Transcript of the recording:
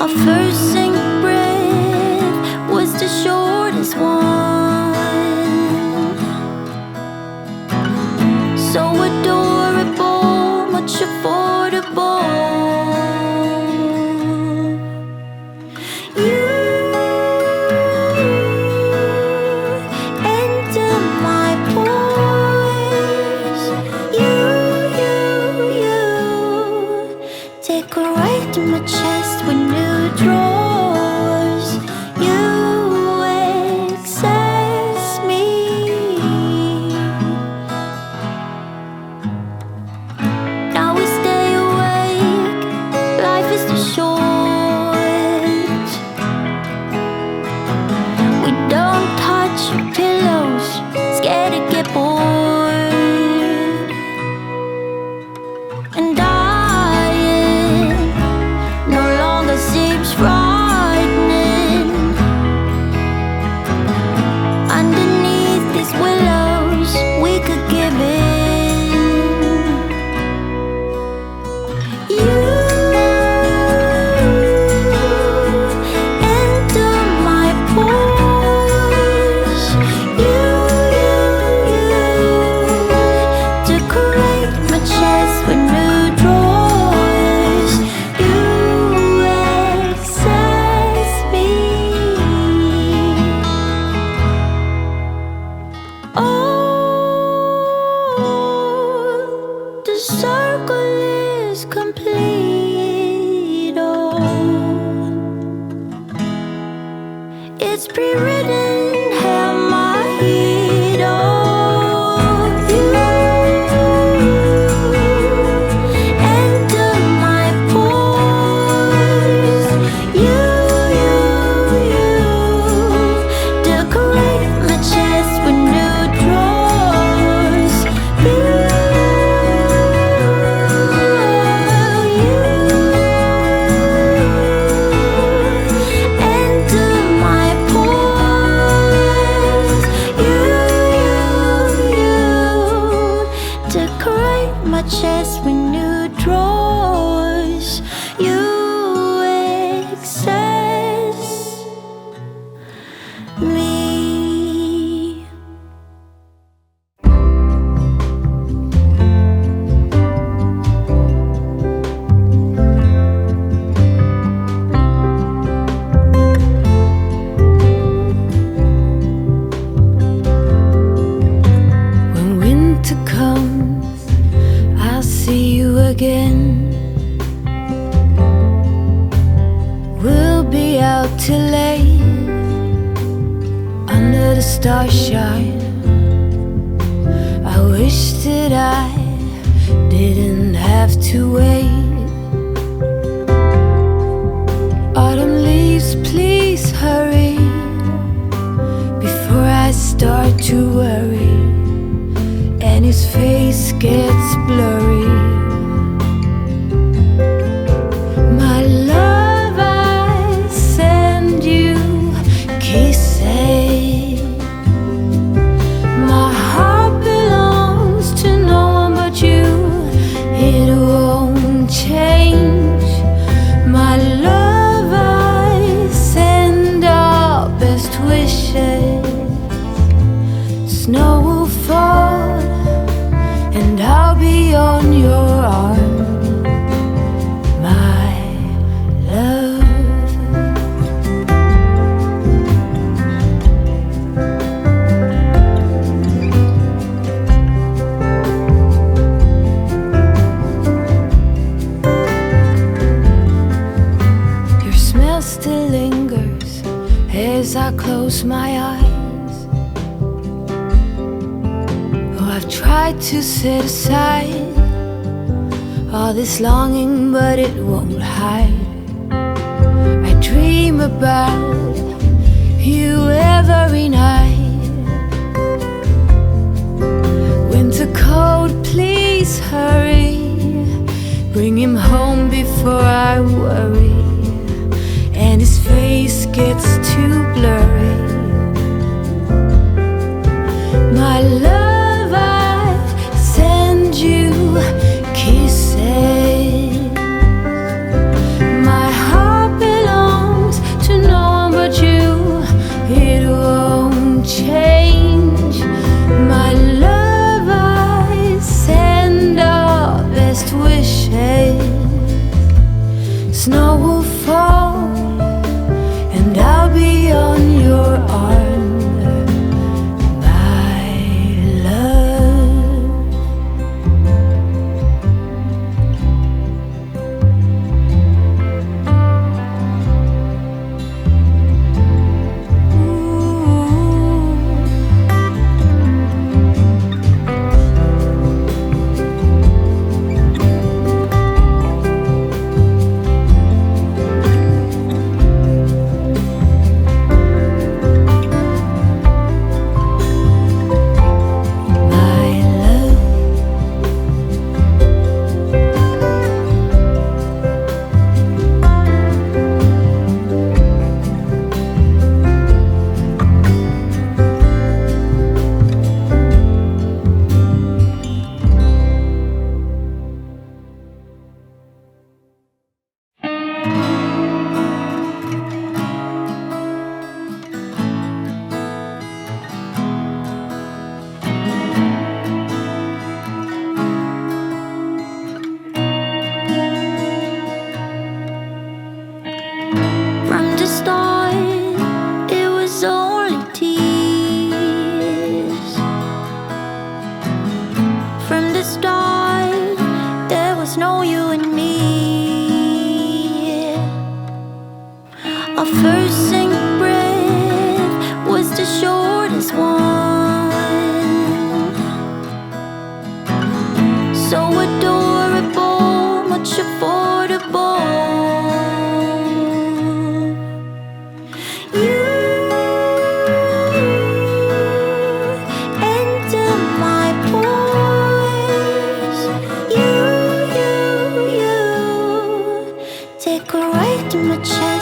Our first single breath was the shortest one. So adorable, much affordable. You enter my voice. You decorate my chest with new drawers. You excess me. Now we stay awake. Life is too short. We don't touch pillows, scared to get bored. And dying no longer seems frightening. Underneath these willows, we could give in. You enter my voice. You decorate my chest with new drawers. You excess me. Oh, the circle is complete. Oh, it's pre-written, held my heat. Oh, you enter my voice. You decorate my chest with new drawers. You enter my voice. You decorate my chest with new drawers. You excess me. When winter comes, I'll see you again. We'll be out till late under the starshine. I wish that I didn't have to wait. Autumn leaves, please hurry before I start to worry and his face gets blurry. My love, I send you kisses. My heart belongs to no one but you. It won't change. My love, I send our best wishes. Snow will fall and I'll be on your arm. My love, your smell still lingers as I close my eyes. Oh, I've tried to set aside all this longing, but it won't hide. I dream about you every night. Winter cold, please hurry. Bring him home before I worry and his face gets too blurry. My love, I send you kisses. My heart belongs snow will fall, and I'll be on your arm, my love. From the start, it was only tears. From the start, there was no you and me. Our first single breath was the shortest one. So adorable, much affordable. Take a ride to my chest.